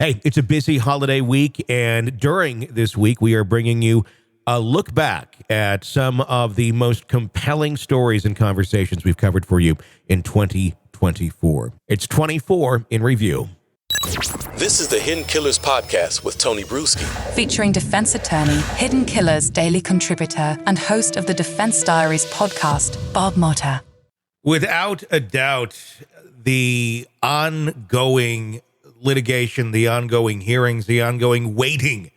Hey, it's a busy holiday week, and during this week, we are bringing you a look back at some of the most compelling stories and conversations we've covered for you in 2024. It's 24 in review. This is the Hidden Killers Podcast with Tony Brueski. Featuring defense attorney, Hidden Killers daily contributor, and host of the Defense Diaries podcast, Bob Motta. Without a doubt, the ongoing litigation, the ongoing hearings, the ongoing waiting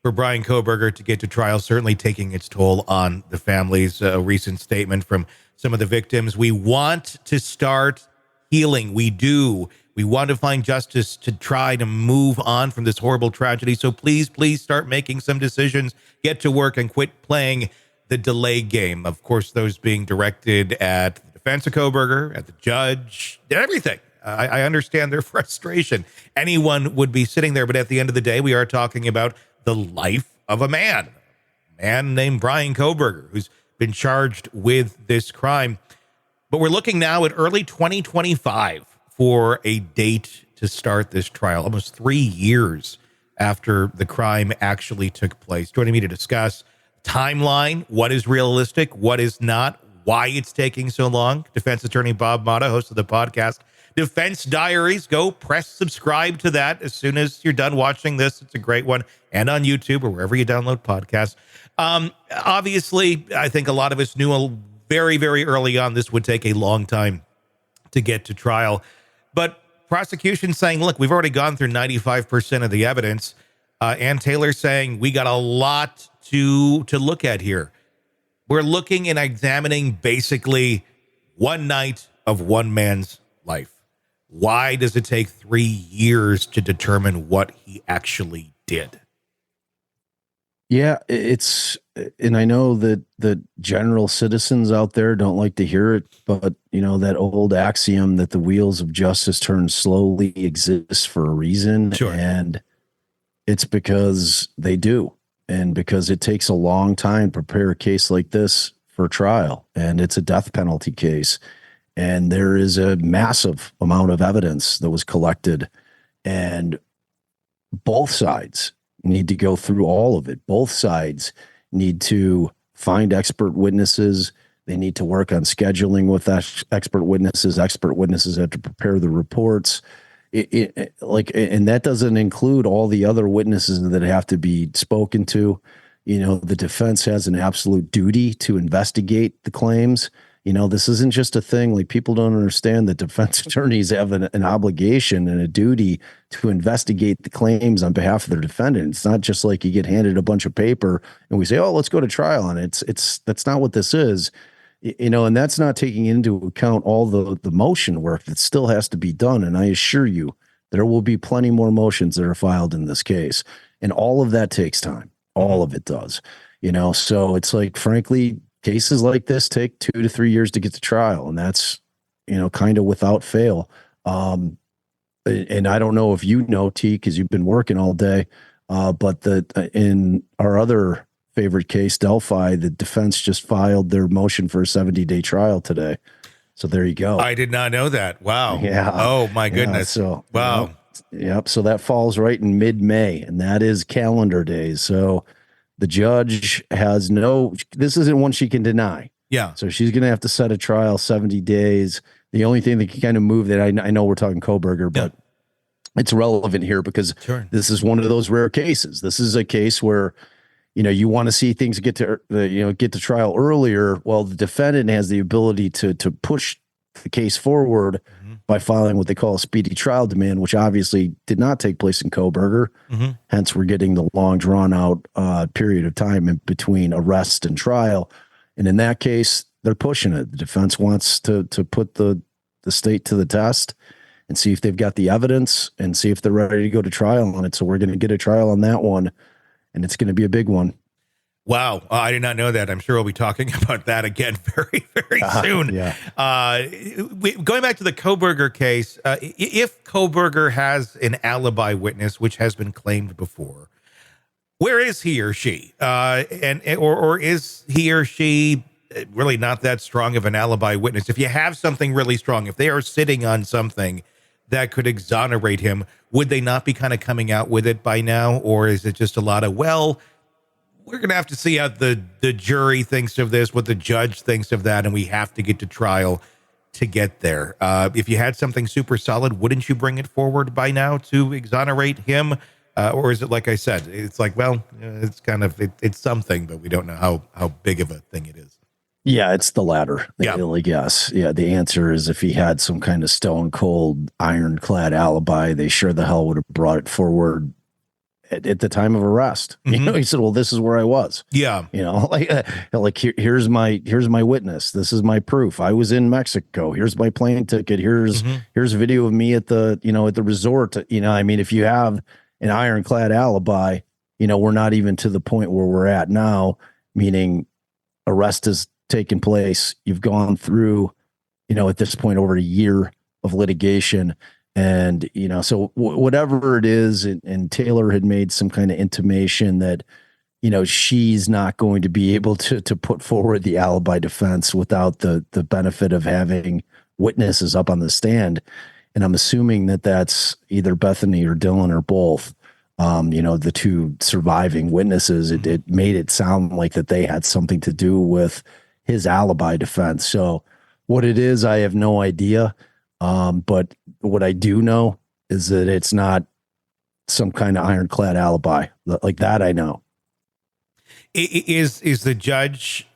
for Bryan Kohberger to get to trial, certainly taking its toll on the families. A recent statement from some of the victims. We want to start healing. We do. We want to find justice to try to move on from this horrible tragedy. So please start making some decisions, get to work, and quit playing the delay game. Of course, those being directed at the defense of Kohberger, at the judge, everything. I understand their frustration. Anyone would be sitting there, but at the end of the day, we are talking about the life of a man named Bryan Kohberger, who's been charged with this crime. But we're looking now at early 2025 for a date to start this trial, almost 3 years after the crime actually took place. Joining me to discuss timeline, what is realistic, what is not, why it's taking so long, defense attorney Bob Motta, host of the podcast Defense Diaries. Go press subscribe to that as soon as you're done watching this. It's a great one. And on YouTube or wherever you download podcasts. Obviously, I think a lot of us knew very, very early on this would take a long time to get to trial. But prosecution saying, look, we've already gone through 95% of the evidence. Ann Taylor saying we got a lot to look at here. We're looking and examining basically one night of one man's life. Why does it take 3 years to determine what he actually did? Yeah, and I know that the general citizens out there don't like to hear it, but that old axiom that the wheels of justice turn slowly exists for a reason. Sure. And it's because they do. And because it takes a long time to prepare a case like this for trial. And it's a death penalty case. And there is a massive amount of evidence that was collected, and both sides need to go through all of it. Both sides need to find expert witnesses. They need to work on scheduling with expert witnesses. Expert witnesses have to prepare the reports. And that doesn't include all the other witnesses that have to be spoken to. The defense has an absolute duty to investigate the claims. This isn't just a thing like people don't understand that defense attorneys have an obligation and a duty to investigate the claims on behalf of their defendant. It's not just like you get handed a bunch of paper and we say, oh, let's go to trial. And that's not what this is, and that's not taking into account all the motion work that still has to be done. And I assure you, there will be plenty more motions that are filed in this case. And all of that takes time. All of it does, so it's like, frankly, cases like this take 2 to 3 years to get to trial, and that's, kind of without fail. And I don't know if you know, T, because you've been working all day, but in our other favorite case, Delphi, the defense just filed their motion for a 70-day trial today. So there you go. I did not know that. Wow. Yeah. Oh, my goodness. Yeah, so, wow. Yep. So that falls right in mid-May, and that is calendar days. So the judge has this isn't one she can deny. Yeah. So she's going to have to set a trial 70 days. The only thing that can kind of move that, I know we're talking Kohberger, but it's relevant here because This is one of those rare cases. This is a case where, you want to see things get to trial earlier. Well, the defendant has the ability to push the case forward by filing what they call a speedy trial demand, which obviously did not take place in Kohberger. Hence, we're getting the long, drawn-out period of time in between arrest and trial. And in that case, they're pushing it. The defense wants to put the state to the test and see if they've got the evidence and see if they're ready to go to trial on it. So we're going to get a trial on that one, and it's going to be a big one. Wow. I did not know that. I'm sure we'll be talking about that again very, very soon. Yeah. Going back to the Kohberger case, if Kohberger has an alibi witness, which has been claimed before, where is he or she? Or is he or she really not that strong of an alibi witness? If you have something really strong, if they are sitting on something that could exonerate him, would they not be kind of coming out with it by now? Or is it just a lot of, well, we're going to have to see how the jury thinks of this, what the judge thinks of that, and we have to get to trial to get there. If you had something super solid, wouldn't you bring it forward by now to exonerate him? Or is it, like I said, it's like, well, it's kind of, it's something, but we don't know how big of a thing it is. Yeah, it's the latter. Yeah. Yes. Yeah, the answer is if he had some kind of stone cold, ironclad alibi, they sure the hell would have brought it forward at the time of arrest. Mm-hmm. You know, he said, well, this is where I was. Yeah. You know, here's my witness. This is my proof. I was in Mexico. Here's my plane ticket. Here's a video of me at the resort. You know, I mean, if you have an ironclad alibi, you know, we're not even to the point where we're at now, meaning arrest has taken place. You've gone through, you know, at this point over a year of litigation. And, you know, so whatever it is, and Taylor had made some kind of intimation that, you know, she's not going to be able to put forward the alibi defense without the benefit of having witnesses up on the stand. And I'm assuming that that's either Bethany or Dylan or both. You know, the two surviving witnesses, it made it sound like that they had something to do with his alibi defense. So what it is, I have no idea. But what I do know is that it's not some kind of ironclad alibi like that. I know. Is the judge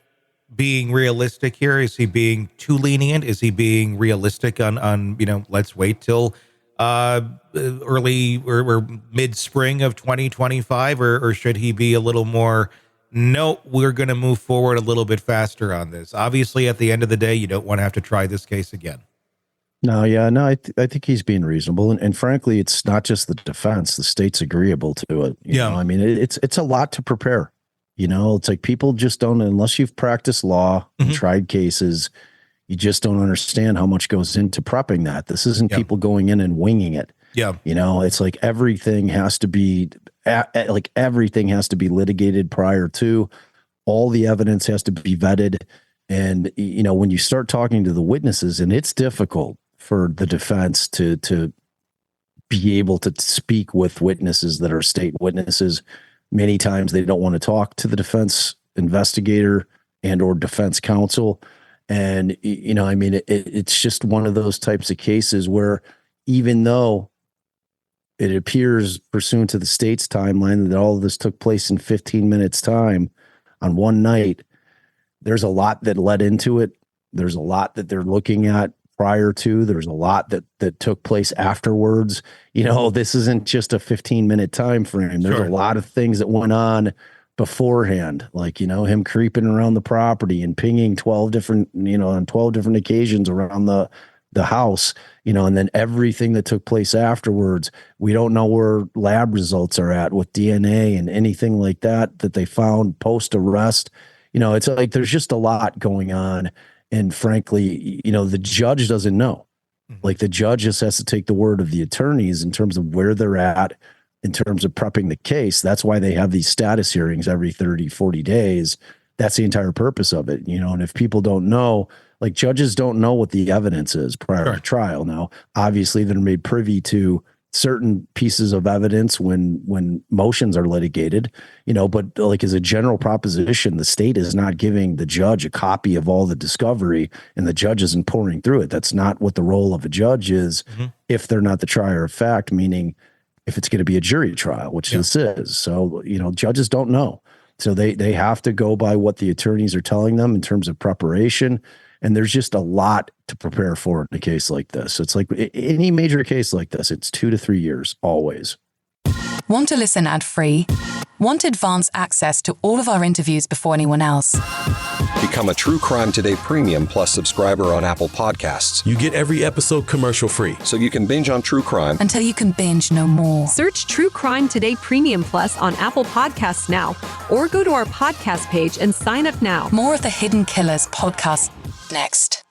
being realistic here? Is he being too lenient? Is he being realistic on, you know, let's wait till early or mid spring of 2025, or should he be a little more, no, we're going to move forward a little bit faster on this? Obviously, at the end of the day, you don't want to have to try this case again. No, I think he's being reasonable, and frankly, it's not just the defense; the state's agreeable to it. You know? I mean, it's a lot to prepare. You know, it's like people just don't, unless you've practiced law and tried cases, you just don't understand how much goes into prepping that. This isn't people going in and winging it. Yeah, you know, it's like everything has to be litigated prior to. All the evidence has to be vetted, and you know, when you start talking to the witnesses, and it's difficult for the defense to be able to speak with witnesses that are state witnesses. Many times they don't want to talk to the defense investigator and or defense counsel. And, you know, I mean, it's just one of those types of cases where even though it appears pursuant to the state's timeline that all of this took place in 15 minutes time on one night, there's a lot that led into it. There's a lot that they're looking at prior to. There's a lot that took place afterwards. You know, this isn't just a 15-minute time frame. There's a lot of things that went on beforehand, like, you know, him creeping around the property and pinging 12 different, you know, on 12 different occasions around the house, you know, and then everything that took place afterwards. We don't know where lab results are at with DNA and anything like that they found post arrest. You know, it's like there's just a lot going on. And frankly, you know, the judge doesn't know. Like the judge just has to take the word of the attorneys in terms of where they're at, in terms of prepping the case. That's why they have these status hearings every 30, 40 days. That's the entire purpose of it, you know. And if people don't know, like judges don't know what the evidence is prior to trial. Now, obviously, they're made privy to certain pieces of evidence when motions are litigated, you know, but like as a general proposition, the state is not giving the judge a copy of all the discovery and the judge isn't pouring through it. That's not what the role of a judge is if they're not the trier of fact, meaning if it's going to be a jury trial, which this is. So, you know, judges don't know. So they have to go by what the attorneys are telling them in terms of preparation. And there's just a lot to prepare for in a case like this. It's like any major case like this, it's 2 to 3 years, always. Want to listen ad-free? Want advanced access to all of our interviews before anyone else? Become a True Crime Today Premium Plus subscriber on Apple Podcasts. You get every episode commercial-free, so you can binge on true crime until you can binge no more. Search True Crime Today Premium Plus on Apple Podcasts now, or go to our podcast page and sign up now. More of the Hidden Killers podcast next.